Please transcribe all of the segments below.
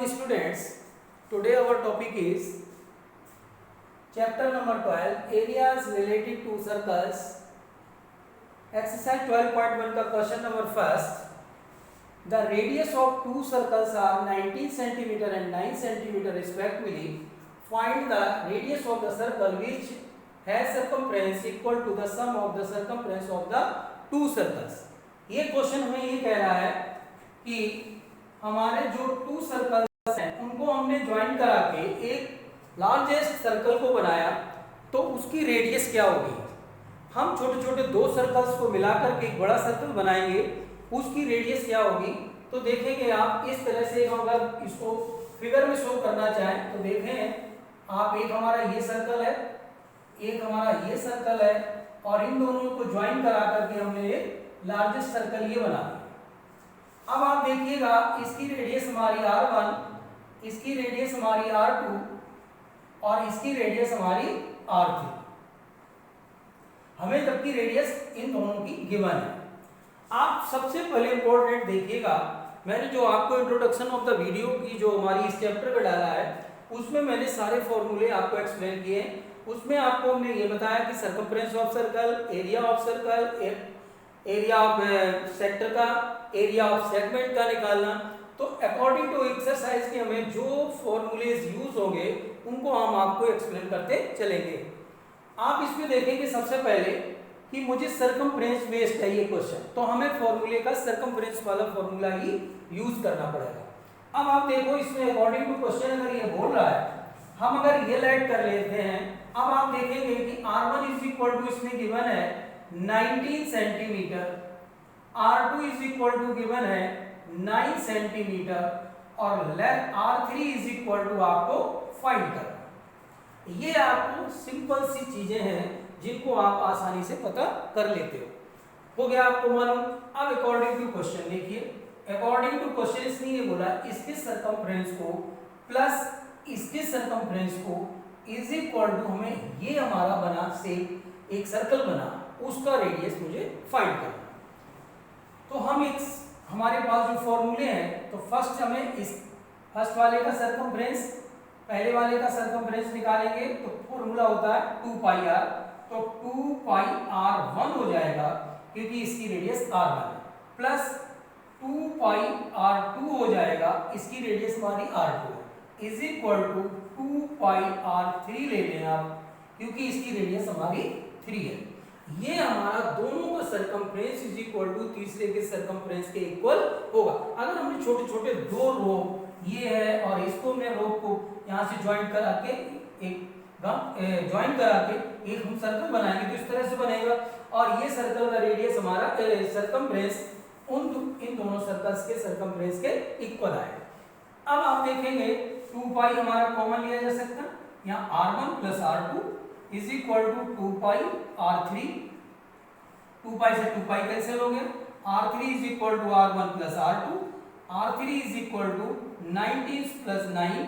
morning students. Today our topic is chapter number 12 areas related to circles. Exercise 12.1 का question number first. The radius of two circles are 19 cm and 9 cm respectively. Find the radius of the circle which has circumference equal to the sum of the circumference of the two circles. ये question हमें ये कह रहा है कि हमारे जो to circles हैं उनको हमने ज्वाइन करा के एक लार्जेस्ट सर्कल को बनाया तो उसकी रेडियस क्या होगी। हम छोटे छोटे दो सर्कल्स को मिलाकर के एक बड़ा सर्कल बनाएंगे, उसकी रेडियस क्या होगी। तो देखेंगे आप इस तरह से, हम अगर इसको फिगर में शो करना चाहें तो देखें आप, एक हमारा ये सर्कल है, एक हमारा ये सर्कल है और इन दोनों को ज्वाइन करा करके हमने एक लार्जेस्ट सर्कल ये बना दिया। अब आप देखिएगा इसकी रेडियस हमारी r1, इसकी रेडियस हमारी r2 और इसकी रेडियस हमारी r3। हमें जबकि रेडियस इन दोनों की गिवन है। आप सबसे पहले इंपॉर्टेंट देखिएगा, मैंने जो आपको इंट्रोडक्शन ऑफ द वीडियो की जो हमारी इस चैप्टर में डाला है उसमें मैंने सारे फॉर्मूले आपको एक्सप्लेन किए। उसमें आपको हमने ये बताया कि circumference of circle, area of circle, area of sector का, एरिया ऑफ सेगमेंट का निकालना। तो अकॉर्डिंग टू एक्सरसाइज के हमें जो फॉर्मूलेज यूज होंगे उनको हम आपको एक्सप्लेन करते चलेंगे। आप इसमें देखेंगे सबसे पहले कि मुझे सर्कमफ्रेंस बेस्ड है ये क्वेश्चन, तो हमें फॉर्मूले का सर्कमफ्रेंस वाला फॉर्मूला ही यूज करना पड़ेगा। अब आप देखो इसमें अकॉर्डिंग टू क्वेश्चन अगर ये बोल रहा है, हम अगर ये लाइट कर लेते हैं, अब आप देखेंगे कि r1 इज इक्वल टू इसमें गिवन है 19 centimetre, r2 is equal to given है 9 सेंटीमीटर और r3 इज इक्वल टू आपको फाइंड करना। ये आपको सिंपल सी चीजें हैं जिनको आप आसानी से पता कर लेते हो गया आपको मालूम। अब अकॉर्डिंग टू क्वेश्चन देखिए, अकॉर्डिंग टू क्वेश्चन इसने ये बोला इसके सर्कमफ्रेंस को प्लस इसके सर्कमफ्रेंस को इज इक्वल टू, हमें ये हमारा बना से एक सर्कल बना, उसका रेडियस मुझे फाइंड करना। तो हम एक हमारे पास जो फॉर्मूले हैं, तो फर्स्ट हमें इस फर्स्ट वाले का सर्कमफ्रेंस, पहले वाले का सर्कमफ्रेंस निकालेंगे तो फॉर्मूला होता है 2 पाई r, तो 2 पाई r1 हो जाएगा क्योंकि इसकी रेडियस r1 है, प्लस 2 पाई r2 हो जाएगा, इसकी रेडियस हमारी r2 है, is equal to 2 pi r3 ले लें आप क्योंकि इसकी रेडियस हमारी 3 है। ये हमारा दोनों का सर्कमफ्रेंस इज इक्वल टू तीसरे के सर्कमफ्रेंस के इक्वल होगा। अगर हमने छोटे छोटे दो रोप ये है और इसको हमने रोप को यहाँ से ज्वाइन करा के एक ज्वाइन करा के एक हम सर्कल बनाएंगे तो इस तरह से बनेगा और ये सर्कल का रेडियस हमारा सर्कमफ्रेंस इन दोनों सर्कल्स के सर्कमफ्रेंस के इक्वल आएगा। अब आप देखेंगे 2 पाई हमारा कॉमन लिया जा सकता है, यहाँ r1 plus r2 is equal to 2 pi r3, 2 pi से 2 पाई कैंसिल हो गया, r3 is equal to r1 plus r2, r3 is equal to 19 plus 9,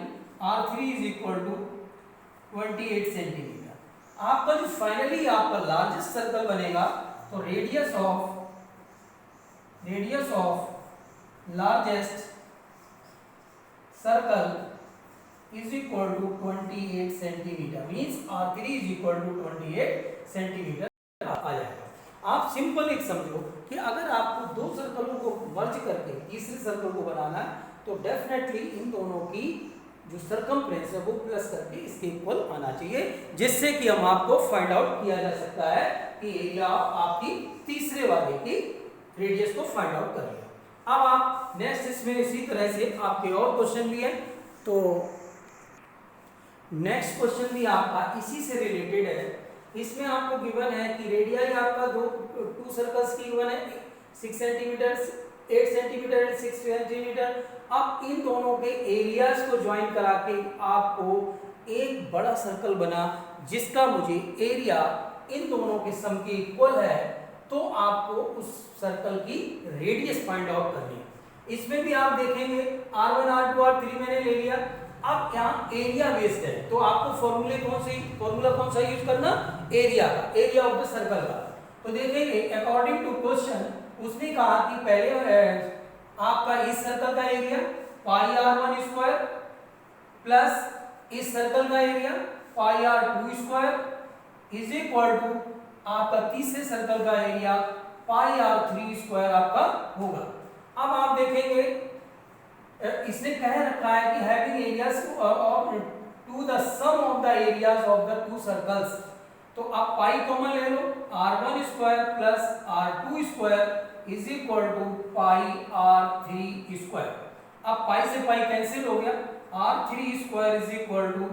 r3 is equal to 28 centimetre. आपका जो फाइनली आपका लार्जेस्ट सर्कल बनेगा तो radius of largest circle is equal to 28 centimetre, means r3 is equal to 28 centimetre आ जाएगा। आप simple एक समझो कि अगर आपको दो सर्कलों को मर्ज करके तीसरे सर्कल को बनाना है तो डेफिनेटली इन दोनों की जो सर्कमफ्रेंस है वो प्लस करके इसके इक्वल आना चाहिए, जिससे कि हम आपको फाइंड आउट किया जा सकता है कि एरिया आपकी तीसरे वाले की रेडियस को फाइंड आउट कर लिया। अब आप नेक्स्ट इसमें इसी तरह से आपके और क्वेश्चन भी है, तो नेक्स्ट क्वेश्चन भी आपका इसी से रिलेटेड है। इसमें आपको गिवन है कि रेडियाई आपका टू सर्कल्स की गिवन है 6 सेंटीमीटर, 8 सेंटीमीटर, 6 सेंटीमीटर। अब इन दोनों के एरियाज को ज्वाइन करा के आपको एक बड़ा सर्कल बना जिसका मुझे एरिया इन दोनों के सम के इक्वल है, तो आपको उस सर्कल की रेडियस फाइंड आउट करनी है। इसमें भी आप देखेंगे r1 r2 r3 मैंने ले लिया। अब यहाँ एरिया बेस्ड है तो आपको फॉर्मूला कौन सा यूज करना, एरिया का, एरिया ऑफ द सर्कल का। तो देखेंगे अकॉर्डिंग टू क्वेश्चन उसने कहा कि पहले आपका इस सर्कल का area pi r one square plus इस सर्कल का area pi r two square is equal to आपका तीसरे सर्कल का area pi r three square आपका होगा। अब आप देखेंगे इसने कह रखा है कि having areas to the sum of the areas of the two circles, तो आप पाई कॉमन ले लो, r1 square plus r2 square is equal to pi r3 square. अब पाई से पाई कैंसिल हो गया, r3 square is equal to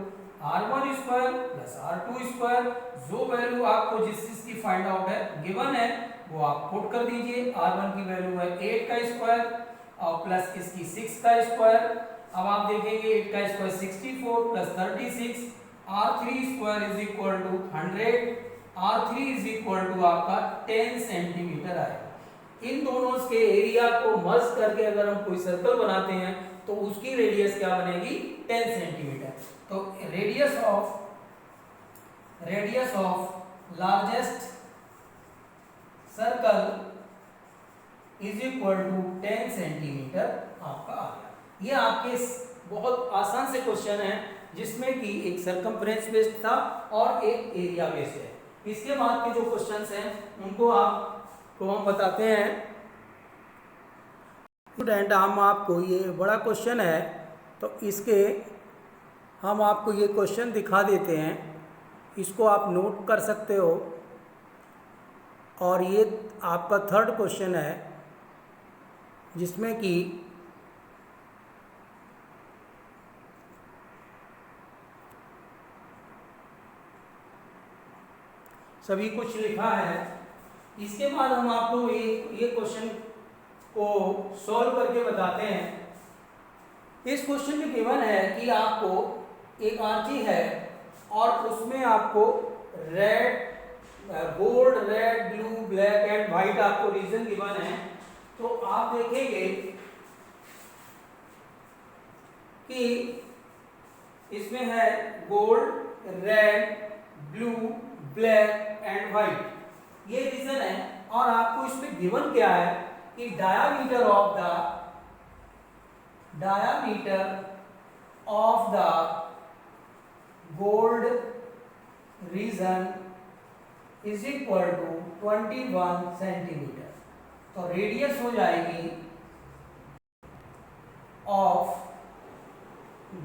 r1 square plus r2 square. जो value आपको जिस चीज की फाइंड आउट है गिवन है वो आप पुट कर दीजिए। r1 की वैल्यू है 8 का स्क्वायर और प्लस इसकी 6 का स्क्वायर। अब आप देखेंगे 8 का square 64 plus 36, r3 square is equal to 100, r3 is equal to आपका 10 सेंटीमीटर आएगा। इन दोनों के एरिया को मर्ज करके अगर हम कोई सर्कल बनाते हैं तो उसकी रेडियस क्या बनेगी 10 सेंटीमीटर। तो radius of largest circle is equal to 10 centimetre आपका आ गया। ये आपके बहुत आसान से क्वेश्चन है जिसमें कि एक सरकमफ्रेंस बेस्ड था और एक एरिया बेस्ड है। इसके बाद के जो क्वेश्चंस हैं उनको आपको हम बताते हैं। स्टूडेंट हम आपको ये बड़ा क्वेश्चन है तो इसके हम आपको ये क्वेश्चन दिखा देते हैं, इसको आप नोट कर सकते हो। और ये आपका थर्ड क्वेश्चन है जिसमें कि सभी कुछ लिखा है। इसके बाद हम आपको ये क्वेश्चन को सॉल्व करके बताते हैं। इस क्वेश्चन में गिवन है कि आपको एक आरची है और उसमें आपको red gold red blue black and white आपको रीजन गिवन है। तो आप देखेंगे कि इसमें है gold red blue black and white, ये रीजन है। और आपको इसमें गिवन क्या है कि diameter of the gold region is equal to 21 centimetre. तो रेडियस हो जाएगी of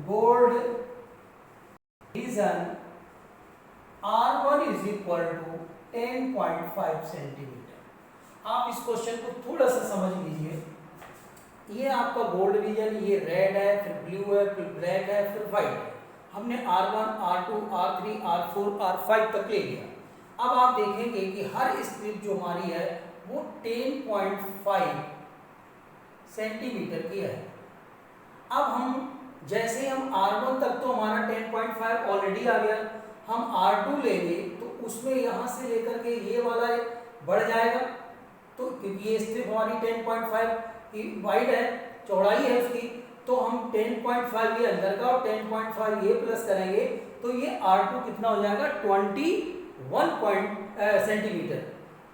gold region R1 is equal to 10.5 centimetre. आप इस क्वेश्चन को थोड़ा सा समझ लीजिए। ये आपका गोल्ड रीजन, ये रेड है, फिर ब्लू है, फिर ब्लैक है, फिर व्हाइट है। हमने R1, R2, R3, R4, R5 तक ले लिया। अब आप देखेंगे कि हर स्ट्रिप जो हमारी है वो 10.5 सेंटीमीटर की है। अब हम जैसे हम R1 तक तो हमारा 10.5 ऑलरेडी आ गया, हम R2 लेंगे तो उसमें यहाँ से लेकर के ये वाला बढ़ जाएगा। तो ये स्ट्रिप हमारी 10.5 की वाइड है, चौड़ाई है उसकी, तो हम 10.5 ये अंदर का और 10.5 ये प्लस करेंगे तो ये R2 कितना हो जाएगा 21 सेंटीमीटर,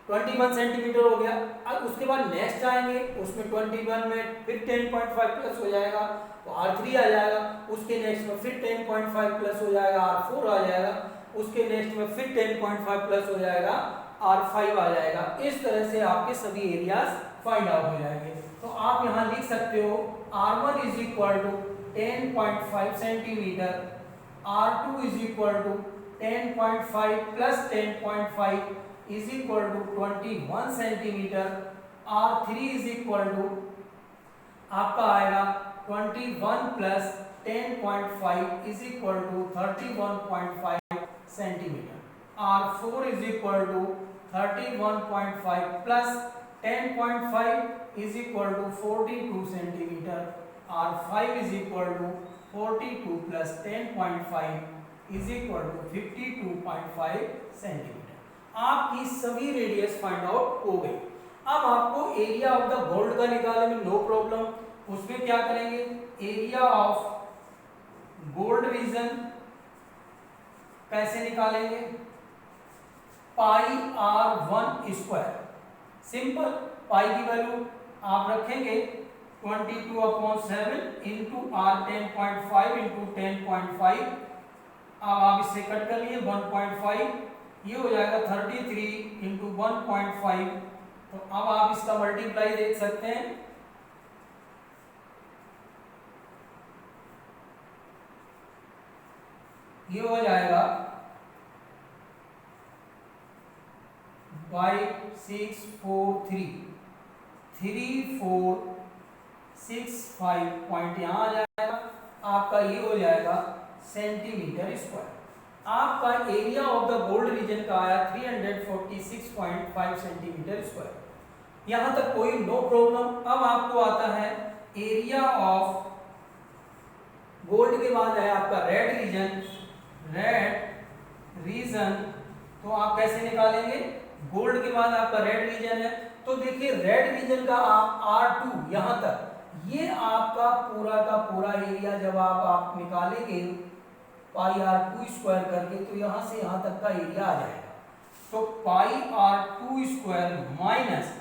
21 सेंटीमीटर हो गया। अब उसके बाद नेक्स्ट आएंगे उसमें 21 में फिर 10.5 प्लस हो जाएगा तो R3 आ जाएगा, उसके नेक्स्ट में फिर 10.5 प्लस हो जाएगा R4 आ जाएगा, उसके नेक्स्ट में फिर 10.5 प्लस हो जाएगा R5 आ जाएगा। इस तरह से आपके सभी एरियाज फाइंड आउट हो जाएंगे। तो आप यहाँ लिख सकते हो R1 is equal to 10.5 centimetre, R2 is equal to 10.5 plus 10.5 is equal to 21 centimetre, R3 is equal to आपका आएगा 21 plus 10.5 is equal to 31.5 centimetre, R4 is equal to 31.5 plus 10.5 is equal to 42 centimetre, R5 is equal to 42 plus 10.5 is equal to 52.5 centimetre. आपकी सभी radius find out हो गई। अब आपको area of the gold का निकालने में नो प्रॉब्लम। उसमें क्या करेंगे, एरिया ऑफ गोल्ड रीजन कैसे निकालेंगे, पाई R1 स्क्वायर। सिंपल, पाई की वैल्यू आप रखेंगे 22/7 इंटू आर 10.5 इंटू 10.5। अब आप इससे कट कर लिए 1.5, ये हो जाएगा 33 इंटू 1.5। तो अब आप इसका मल्टीप्लाई देख सकते हैं, ये हो जाएगा 5643 पॉइंट यहाँ आ जाएगा आपका, ये हो जाएगा सेंटीमीटर स्क्वायर। आपका area of the gold reason का आया 346.5 सेंटीमीटर स्क्वायर। यहां तक कोई नो प्रॉब्लम। अब आपको आता है एरिया ऑफ गोल्ड के बाद है आपका रेड रीजन। तो आप कैसे निकालेंगे, गोल्ड के बाद आपका रेड रीजन है, तो देखिए रेड रीजन का आप R2 यहां तक, ये आपका पूरा का पूरा एरिया जब आप निकालेंगे पाई R2 स्क्वायर करके, तो यहां से यहां तक का एरिया आ जाएगा। तो पाई R2 स्क्वायर माइनस,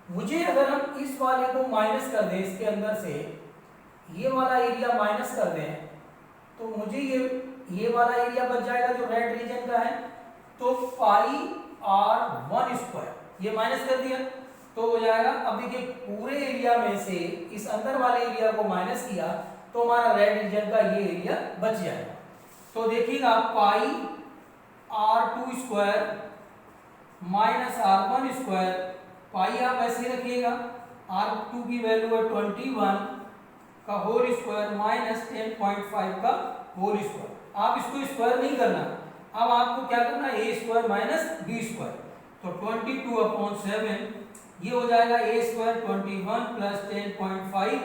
मुझे अगर हम इस वाले को माइनस कर दें, इसके अंदर से ये वाला एरिया माइनस कर दें, तो मुझे ये वाला एरिया बच जाएगा जो रेड रीजन का है। तो पाई R1 स्क्वायर, ये माइनस कर दिया तो हो जाएगा। अब देखिए पूरे एरिया में से इस अंदर वाले एरिया को माइनस किया तो हमारा रेड रीजन का ये एरिया बच जाएगा। तो देखिएगा pi R2 square minus R1 square, pi आप ऐसे रखिएगा, R2 की वैल्यू है 21 का होल स्क्वायर माइनस 10.5 का होल स्क्वायर। आप इसको स्क्वायर नहीं करना, अब आपको क्या करना है, ए स्क्वायर माइनस बी स्क्वायर। तो 22/7 ये हो जाएगा ए स्क्वायर 21 प्लस 10.5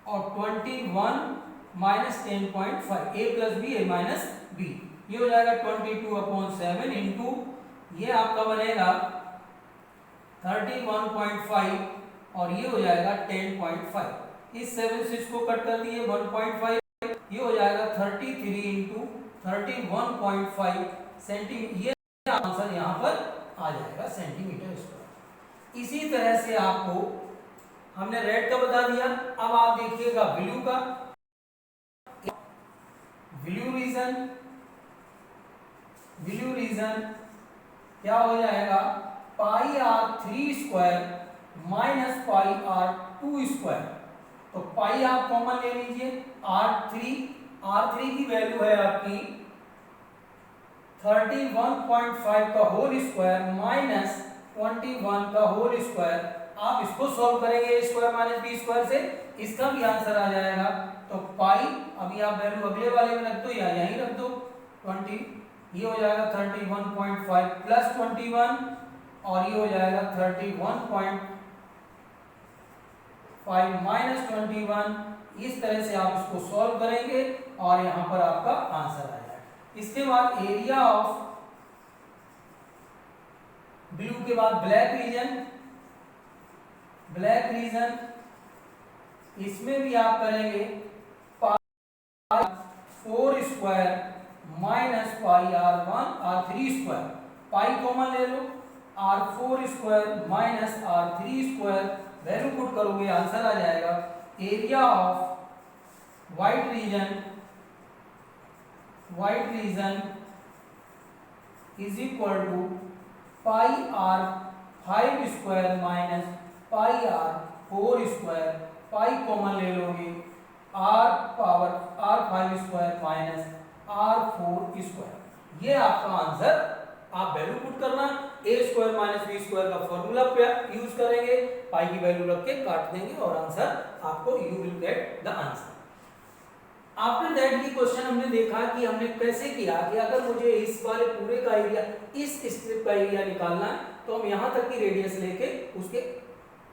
और 21 माइनस 10.5, ए प्लस बी ए माइनस बी, ये हो जाएगा 22/7 इंटू ये आपका बनेगा 31.5 और ये हो जाएगा 10.5। इस 7 से इसको कट कर दिए 1.5, ये हो जाएगा 33 इंटू 31.5 सेंटीमीटर, ये आंसर यहाँ पर आ जाएगा सेंटीमीटर स्क्वायर। इसी तरह से आपको हमने रेड का बता दिया। अब आप देखिएगा ब्लू का, ब्लू रीजन क्या हो जाएगा, पाई R3 स्क्वायर माइनस पाई R2 स्क्वायर। तो पाई आप कॉमन ले लीजिए, R3 की वैल्यू है आपकी 31.5 का होल स्क्वायर माइनस 21 का होल स्क्वायर। आप इसको सॉल्व करेंगे a square minus b square से, इसका भी आंसर आ जाएगा। तो पाई अभी आप वैल्यू अगले वाले में रख दो या यहीं रख दो 20, ये हो जाएगा 31.5 प्लस 21 और ये हो जाएगा 31.5 माइनस 21। इस तरह से आप इसको सॉल्व करेंगे और यहां पर आपका आंसर आ जाएगा। इसके बाद एरिया ऑफ ब्लू के बाद ब्लैक रीजन, इसमें भी आप करेंगे pi 4 square minus pi R3 square, pi common ले लो, R4 square minus R3 square, value put करोगे आंसर आ जाएगा। Area of white region is equal to pi R5 square minus pi R4 square, pi common ले लोगे, R5 square minus R4 square. ये आपका answer, आप वैल्यू पुट करना, ए square minus b square का फॉर्मूला यूज करेंगे, पाई की वैल्यू रख के काट देंगे और आंसर आपको, you will get the answer. After that ये क्वेश्चन हमने देखा कि हमने कैसे किया कि अगर मुझे इस वाले पूरे का एरिया, इस स्ट्रिप का एरिया निकालना है, तो हम यहाँ तक की रेडियस लेके उसके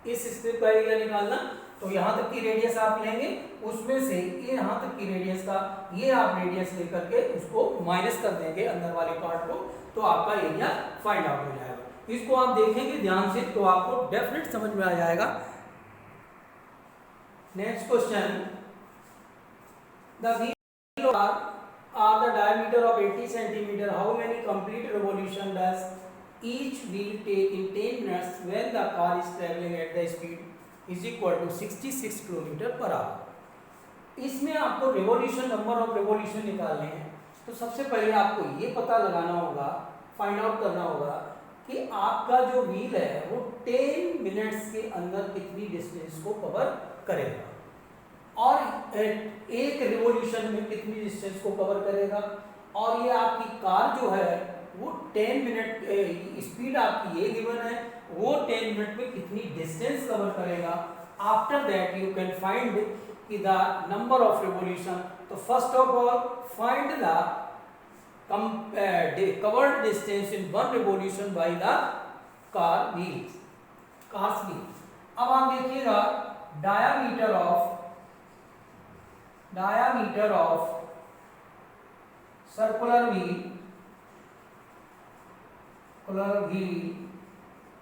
इस स्ट्रिप का एरिया निकालना, तो यहाँ तक की रेडियस आप लेंगे, उसमें से यहाँ तक की रेडियस का ये आप रेडियस लेकर के उसको माइनस कर देंगे अंदर वाले पार्ट को, तो आपका एरिया फाइंड आउट हो जाएगा। इसको आप देखेंगे ध्यान से तो आपको डेफिनेट समझ में आ जाएगा। Next question, the wheel are the diameter of 80 centimeter. How many complete revolution does each wheel take in 10 minutes when the car is traveling at the speed is equal to 66 kilometre per hour. इसमें आपको revolution, number of revolution निकालने हैं। तो सबसे पहले आपको ये पता लगाना होगा, फाइंड आउट करना होगा कि आपका जो व्हील है वो 10 मिनट्स के अंदर कितनी डिस्टेंस को कवर करेगा और एक रिवॉल्यूशन में कितनी डिस्टेंस को कवर करेगा। और ये आपकी कार जो है वो 10 मिनट, स्पीड आपकी ये गिवन है, वो 10 मिनट में कितनी डिस्टेंस कवर करेगा। After that you can find कि द नंबर ऑफ रिवॉल्यूशन। तो first of all find the covered distance in one revolution by the car wheels, car's wheel। अब आप देखिएगा diameter of circular wheel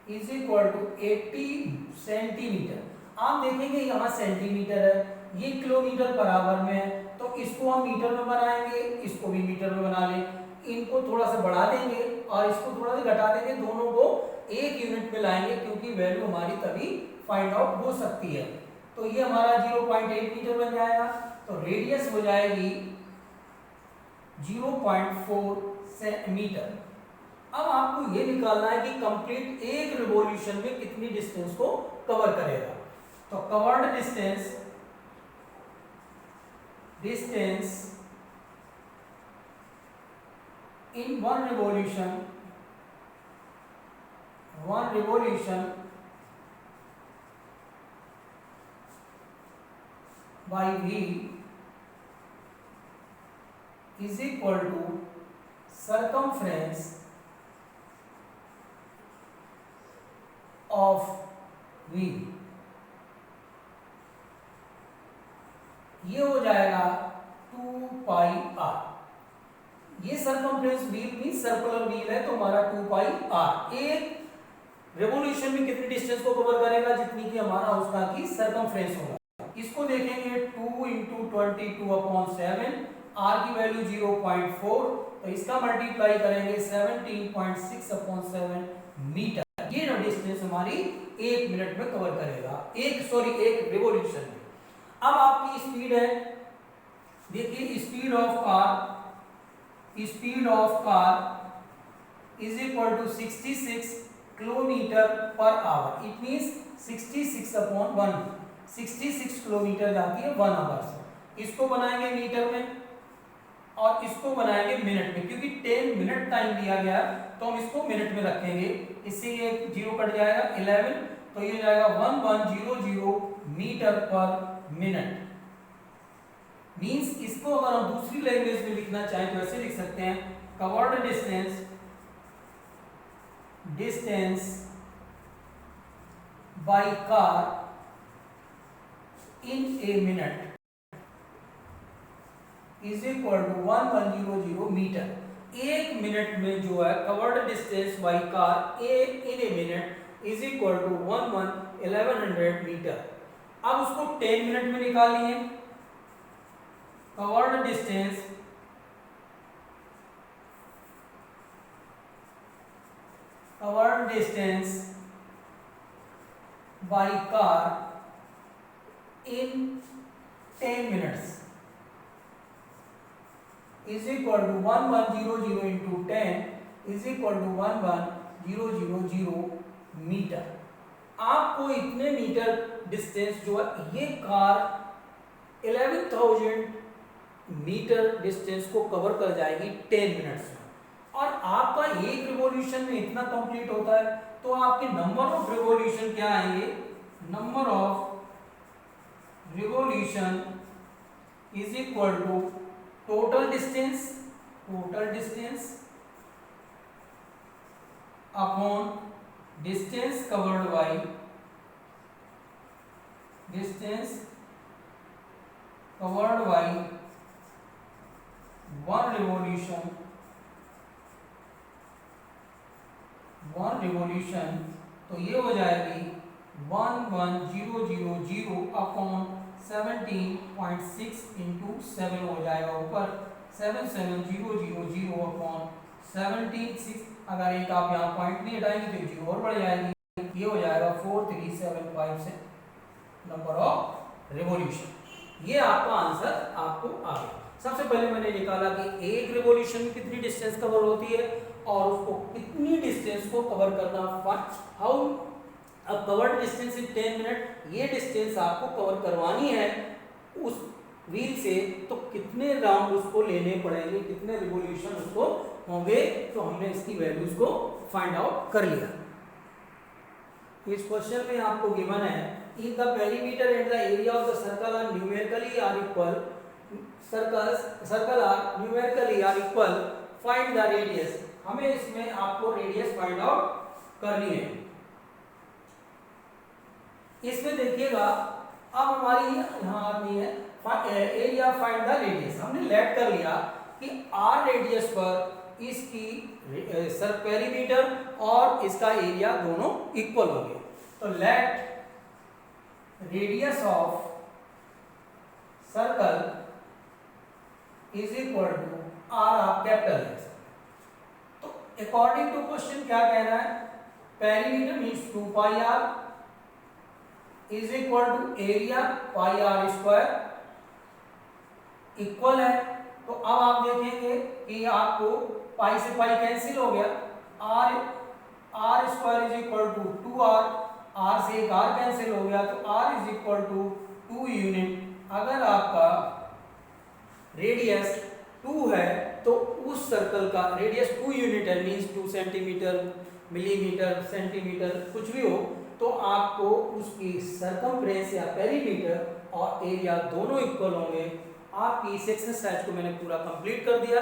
is equal to 80 centimetre. आप देखेंगे यहाँ centimetre है, ये किलोमीटर पर आवर में है, तो इसको हम मीटर में बनाएंगे, इसको भी मीटर में बना लें, इनको थोड़ा सा बढ़ा देंगे और इसको थोड़ा सा घटा देंगे, दोनों को एक यूनिट में लाएंगे क्योंकि वैल्यू हमारी तभी फाइंड आउट हो सकती है। तो ये हमारा 0.8 मीटर बन जाएगा, तो रेडियस हो जाएगी 0.4 मीटर। अब आपको ये निकालना है कि कंप्लीट एक रिवॉल्यूशन में कितनी डिस्टेंस को कवर करेगा। तो covered distance in one revolution by wheel is equal to circumference of wheel। ये हो जाएगा 2 पाई आर। ये circumference wheel mean circular wheel है, तो हमारा 2 पाई आर एक रेवोल्यूशन में कितनी डिस्टेंस को कवर करेगा, जितनी की हमारा उसका की सर्कमफ्रेंस होगा। इसको देखेंगे 2 × 22/7, आर की वैल्यू 0.4, तो इसका मल्टीप्लाई करेंगे 17.6/7 मीटर। ये डिस्टेंस हमारी एक मिनट में कवर करेगा, एक रिवॉल्यूशन में। अब आपकी स्पीड है, देखिए speed of car is equal to 66 kilometre per hour. It means 66 kilometre जाती है 1 आवर से। इसको बनाएंगे मीटर में और इसको बनाएंगे मिनट में, क्योंकि 10 मिनट टाइम दिया गया तो हम इसको मिनट में रखेंगे। इससे ये 0 कट जाएगा 11, तो ये जाएगा 1100 मीटर पर मिनट। मींस इसको अगर हम दूसरी लैंग्वेज में लिखना चाहें तो ऐसे लिख सकते हैं, covered distance by car in a minute is equal to 1100 metre. एक मिनट में जो है covered distance by car in a minute is equal to 1100 metre. अब उसको 10 मिनट में निकालिए। Covered distance by car in 10 minutes is equal to 1100 into 10 is equal to 11000 metre. आपको इतने मीटर डिस्टेंस जो है ये कार 11,000 मीटर डिस्टेंस को कवर कर जाएगी 10 मिनट्स में। और आपका एक रिवॉल्यूशन में इतना कंप्लीट होता है, तो आपके नंबर ऑफ रिवॉल्यूशन क्या आएंगे, number of revolution is equal to total distance upon distance covered by one revolution. तो ये हो जाएगी 11000 अपॉन 17.6 into 7 हो जाएगा ऊपर 77000 अपॉन 17.6। अगर एक आप यहाँ पॉइंट नहीं हटाएंगे तो 0 और बढ़ जाएगी, ये हो जाएगा 4375 से नंबर ऑफ रिवॉल्यूशन। ये आपका आंसर आपको आ गया। सबसे पहले मैंने निकाला कि एक रिवॉल्यूशन में कितनी डिस्टेंस कवर होती है और उसको कितनी डिस्टेंस को कवर करना, how covered distance in 10 minute. ये डिस्टेंस आपको कवर करवानी है उस व्हील से, तो कितने राउंड उसको लेने पड़ेंगे, कितने रिवॉल्यूशन उसको होंगे, तो हमने इसकी वैल्यूज को फाइंड आउट कर लिया। इस क्वेश्चन में आपको गिवन है if the perimeter and the area of the circle are numerically are equal, circle are numerically are equal, find the radius. हमें इसमें आपको रेडियस फाइंड आउट करनी है। इसमें देखिएगा अब हमारी यहाँ आती है एरिया फाइंड द रेडियस। हमने लेट कर लिया कि आर रेडियस पर इसकी पेरीमीटर और इसका एरिया दोनों इक्वल हो गए। तो let radius of circle is equal to r of capital S. तो अकॉर्डिंग टू क्वेश्चन क्या कह रहा है, perimeter means 2 pi r is equal to area pi r square equal है। तो अब आप देखेंगे कि आपको पाई से पाई कैंसिल हो गया, r square is equal to 2r, r से एक आर कैंसिल हो गया, तो r is equal to 2 unit. अगर आपका रेडियस 2 है तो उस सर्कल का रेडियस 2 यूनिट है, मीन्स 2 सेंटीमीटर, मिलीमीटर, सेंटीमीटर कुछ भी हो, तो आपको उसकी सरकमफ्रेंस या पेरीमीटर और एरिया दोनों इक्वल होंगे। आपकी इस एक्सरसाइज को मैंने पूरा कंप्लीट कर दिया।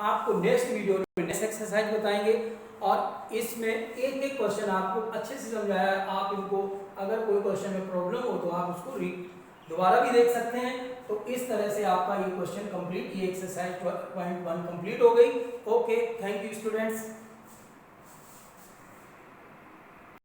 आपको नेक्स्ट वीडियो में नेक्स्ट एक्सरसाइज बताएंगे और इसमें एक एक क्वेश्चन आपको अच्छे से समझाया है। आप इनको अगर कोई क्वेश्चन में प्रॉब्लम हो तो आप उसको दोबारा भी देख सकते हैं। तो इस तरह से आपका ये क्वेश्चन कंप्लीट, ये एक्सरसाइज 12.1 कंप्लीट हो गई। Okay, thank you students.